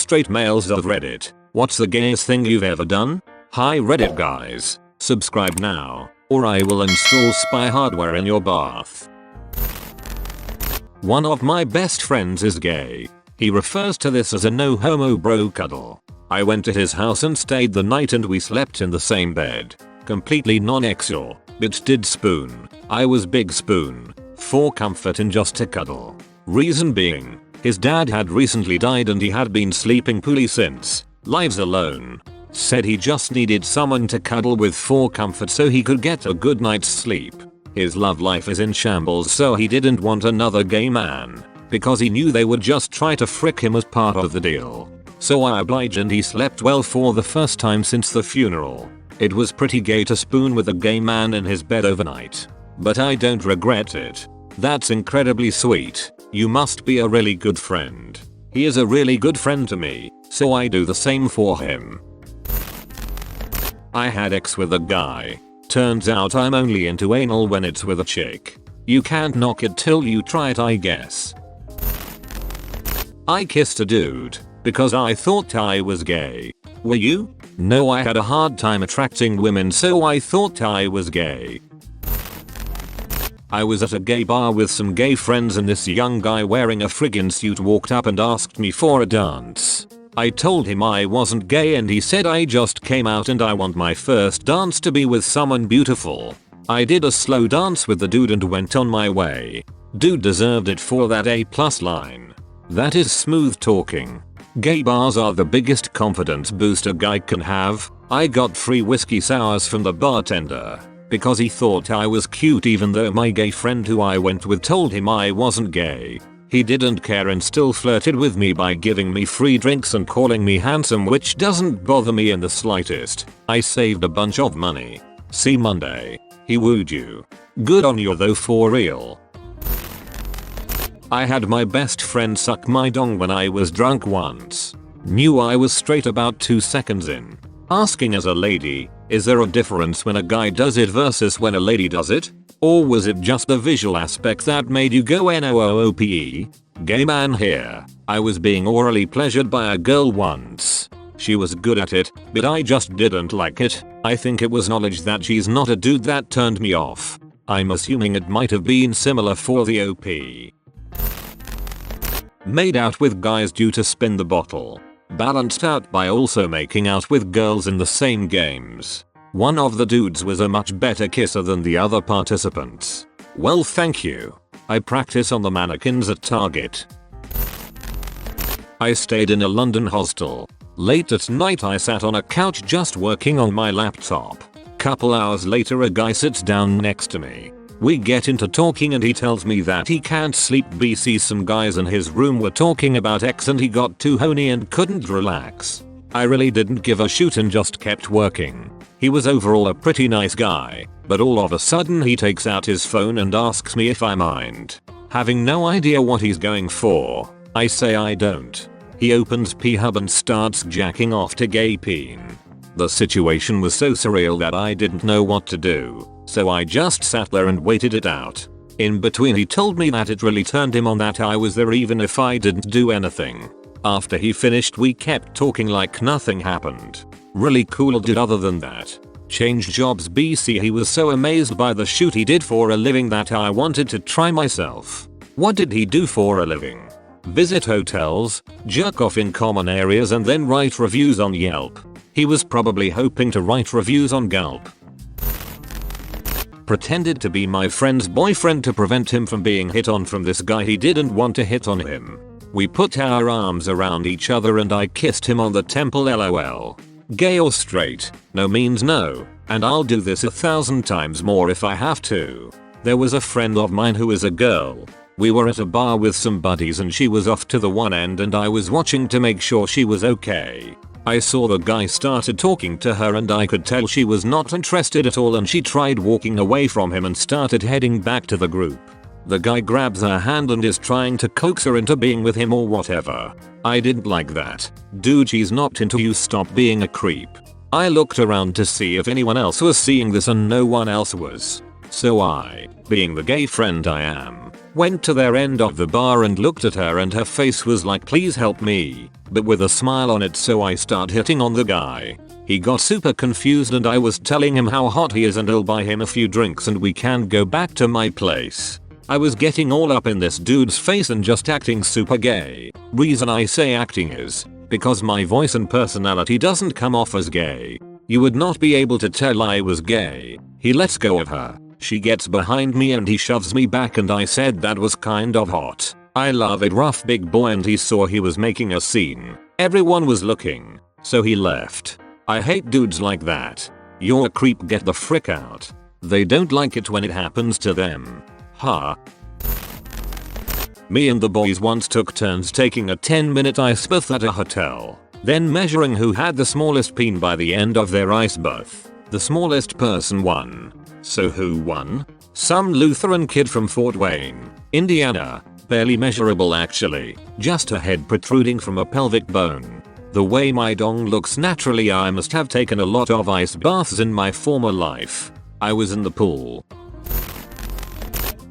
straight males of Reddit. What's the gayest thing you've ever done? Hi Reddit guys. Subscribe now, or I will install spy hardware in your bath. One of my best friends is gay. He refers to this as a no homo bro cuddle. I went to his house and stayed the night and we slept in the same bed. Completely non-sexual, but did spoon. I was big spoon. For comfort and just to cuddle. Reason being, his dad had recently died and he had been sleeping poorly since. Lives alone. Said he just needed someone to cuddle with for comfort so he could get a good night's sleep. His love life is in shambles, so he didn't want another gay man, because he knew they would just try to frick him as part of the deal. So I obliged and he slept well for the first time since the funeral. It was pretty gay to spoon with a gay man in his bed overnight. But I don't regret it. That's incredibly sweet. You must be a really good friend. He is a really good friend to me, so I do the same for him. I had sex with a guy. Turns out I'm only into anal when it's with a chick. You can't knock it till you try it, I guess. I kissed a dude because I thought I was gay. Were you? No, I had a hard time attracting women, so I thought I was gay. I was at a gay bar with some gay friends and this young guy wearing a friggin' suit walked up and asked me for a dance. I told him I wasn't gay and he said I just came out and I want my first dance to be with someone beautiful. I did a slow dance with the dude and went on my way. Dude deserved it for that A+ line. That is smooth talking. Gay bars are the biggest confidence boost a guy can have. I got free whiskey sours from the bartender because he thought I was cute even though my gay friend who I went with told him I wasn't gay. He didn't care and still flirted with me by giving me free drinks and calling me handsome, which doesn't bother me in the slightest. I saved a bunch of money. See Monday. He wooed you. Good on you though, for real. I had my best friend suck my dong when I was drunk once. Knew I was straight about 2 seconds in. Asking as a lady, is there a difference when a guy does it versus when a lady does it? Or was it just the visual aspect that made you go NOOPE? Gay man here. I was being orally pleasured by a girl once. She was good at it, but I just didn't like it. I think it was knowledge that she's not a dude that turned me off. I'm assuming it might have been similar for the OP. Made out with guys due to spin the bottle. Balanced out by also making out with girls in the same games. One of the dudes was a much better kisser than the other participants. Well, thank you. I practice on the mannequins at Target. I stayed in a London hostel. Late at night I sat on a couch just working on my laptop. Couple hours later a guy sits down next to me. We get into talking and he tells me that he can't sleep BC some guys in his room were talking about X and he got too horny and couldn't relax. I really didn't give a shoot and just kept working. He was overall a pretty nice guy, but all of a sudden he takes out his phone and asks me if I mind. Having no idea what he's going for, I say I don't. He opens P-Hub and starts jacking off to gay peen. The situation was so surreal that I didn't know what to do. So I just sat there and waited it out. In between he told me that it really turned him on that I was there even if I didn't do anything. After he finished we kept talking like nothing happened. Really cool dude other than that. Changed jobs BC. He was so amazed by the shoot he did for a living that I wanted to try myself. What did he do for a living? Visit hotels, jerk off in common areas and then write reviews on Yelp. He was probably hoping to write reviews on Gulp. Pretended to be my friend's boyfriend to prevent him from being hit on from this guy he didn't want to hit on him. We put our arms around each other and I kissed him on the temple, lol. Gay or straight? No means no, and I'll do this 1,000 times more if I have to. There was a friend of mine who is a girl. We were at a bar with some buddies and she was off to the one end and I was watching to make sure she was okay. I saw the guy started talking to her and I could tell she was not interested at all and she tried walking away from him and started heading back to the group. The guy grabs her hand and is trying to coax her into being with him or whatever. I didn't like that. Dude, she's not into you, stop being a creep. I looked around to see if anyone else was seeing this and no one else was. So I, being the gay friend I am, went to their end of the bar and looked at her and her face was like please help me, but with a smile on it, so I start hitting on the guy. He got super confused and I was telling him how hot he is and I'll buy him a few drinks and we can go back to my place. I was getting all up in this dude's face and just acting super gay. Reason I say acting is because my voice and personality doesn't come off as gay. You would not be able to tell I was gay. He lets go of her. She gets behind me and he shoves me back and I said that was kind of hot. I love it rough big boy, and he saw he was making a scene. Everyone was looking. So he left. I hate dudes like that. You're a creep, get the frick out. They don't like it when it happens to them. Huh. Me and the boys once took turns taking a 10-minute ice bath at a hotel, then measuring who had the smallest peen by the end of their ice bath. The smallest person won. So who won? Some Lutheran kid from Fort Wayne, Indiana. Barely measurable actually, just a head protruding from a pelvic bone. The way my dong looks, naturally I must have taken a lot of ice baths in my former life. I was in the pool.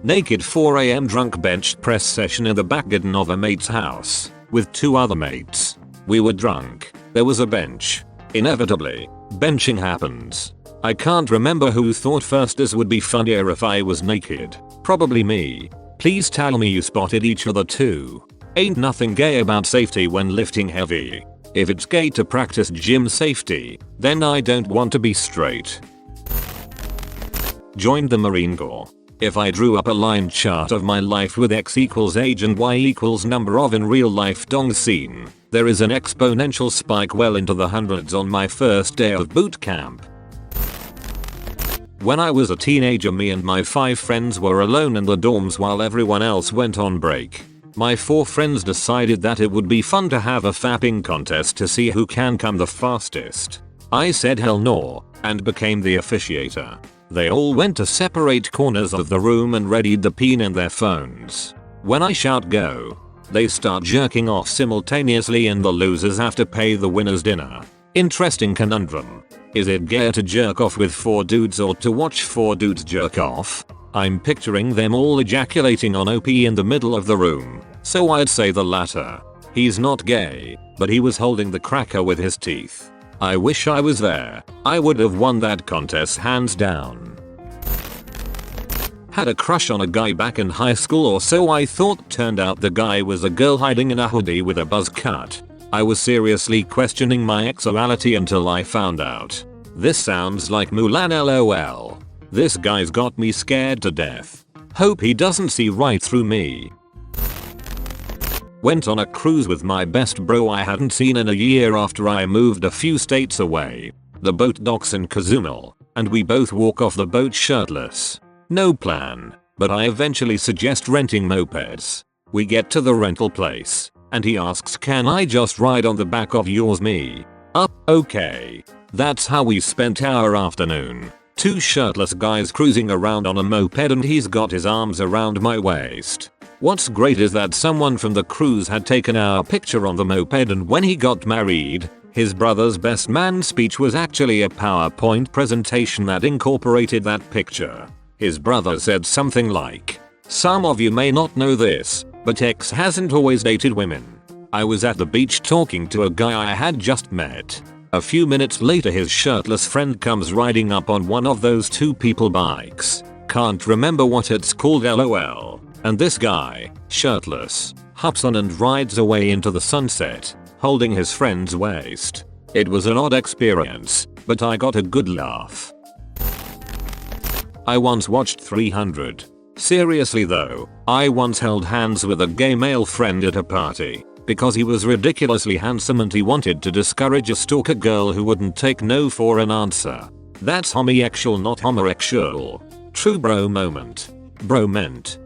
Naked 4 AM drunk bench press session in the back garden of a mate's house with 2 other mates. We were drunk. There was a bench. Inevitably, benching happens. I can't remember who thought first this would be funnier if I was naked. Probably me. Please tell me you spotted each other too. Ain't nothing gay about safety when lifting heavy. If it's gay to practice gym safety, then I don't want to be straight. Joined the Marine Corps. If I drew up a line chart of my life with X equals age and Y equals number of in real life dongs seen, there is an exponential spike well into the hundreds on my first day of boot camp. When I was a teenager, me and my 5 friends were alone in the dorms while everyone else went on break. My 4 friends decided that it would be fun to have a fapping contest to see who can come the fastest. I said hell no, and became the officiator. They all went to separate corners of the room and readied the peen in their phones. When I shout go, they start jerking off simultaneously and the losers have to pay the winner's dinner. Interesting conundrum. Is it gayer to jerk off with 4 dudes or to watch 4 dudes jerk off? I'm picturing them all ejaculating on OP in the middle of the room, so I'd say the latter. He's not gay, but he was holding the cracker with his teeth. I wish I was there. I would have won that contest hands down. Had a crush on a guy back in high school or so I thought. Turned out the guy was a girl hiding in a hoodie with a buzz cut. I was seriously questioning my sexuality until I found out. This sounds like Mulan LOL. This guy's got me scared to death. Hope he doesn't see right through me. Went on a cruise with my best bro I hadn't seen in a year after I moved a few states away. The boat docks in Cozumel, and we both walk off the boat shirtless. No plan, but I eventually suggest renting mopeds. We get to the rental place, and he asks, can I just ride on the back of yours? Me. Okay. That's how we spent our afternoon. 2 shirtless guys cruising around on a moped and he's got his arms around my waist. What's great is that someone from the cruise had taken our picture on the moped, and when he got married, his brother's best man speech was actually a PowerPoint presentation that incorporated that picture. His brother said something like, some of you may not know this, but X hasn't always dated women. I was at the beach talking to a guy I had just met. A few minutes later his shirtless friend comes riding up on one of those 2 people bikes. Can't remember what it's called LOL. And this guy, shirtless, hops on and rides away into the sunset, holding his friend's waist. It was an odd experience, but I got a good laugh. I once watched 300. Seriously though, I once held hands with a gay male friend at a party, because he was ridiculously handsome and he wanted to discourage a stalker girl who wouldn't take no for an answer. That's homosexual, not homosexual. True bro moment. Bro meant.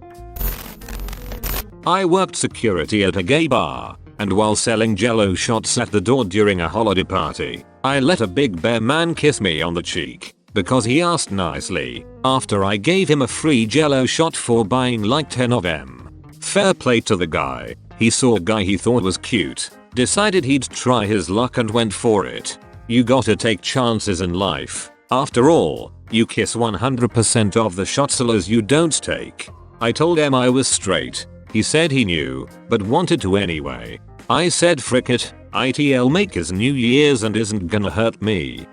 I worked security at a gay bar, and while selling jello shots at the door during a holiday party, I let a big bear man kiss me on the cheek, because he asked nicely, after I gave him a free jello shot for buying like 10 of them. Fair play to the guy. He saw a guy he thought was cute, decided he'd try his luck and went for it. You gotta take chances in life. After all, you kiss 100% of the shotzellas you don't take. I told him I was straight. He said he knew, but wanted to anyway. I said frick it, ITL make his New Year's and isn't gonna hurt me.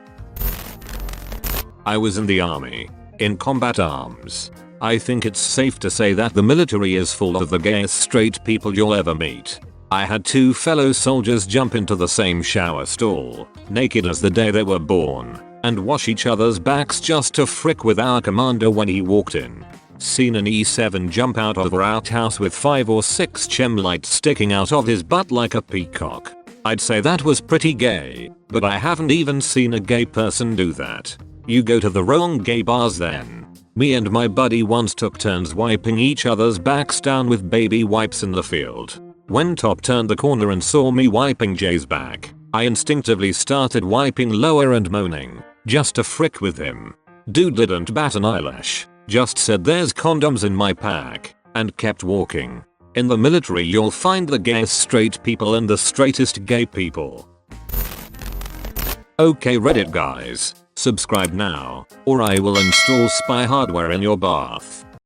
I was in the army. In combat arms. I think it's safe to say that the military is full of the gayest straight people you'll ever meet. I had 2 fellow soldiers jump into the same shower stall, naked as the day they were born, and wash each other's backs just to frick with our commander when he walked in. Seen an E7 jump out of our outhouse with 5 or 6 chem lights sticking out of his butt like a peacock. I'd say that was pretty gay, but I haven't even seen a gay person do that. You go to the wrong gay bars then. Me and my buddy once took turns wiping each other's backs down with baby wipes in the field. When Top turned the corner and saw me wiping Jay's back, I instinctively started wiping lower and moaning, just to frick with him. Dude didn't bat an eyelash, just said there's condoms in my pack, and kept walking. In the military you'll find the gayest straight people and the straightest gay people. Okay Reddit guys, subscribe now, or I will install spy hardware in your bath.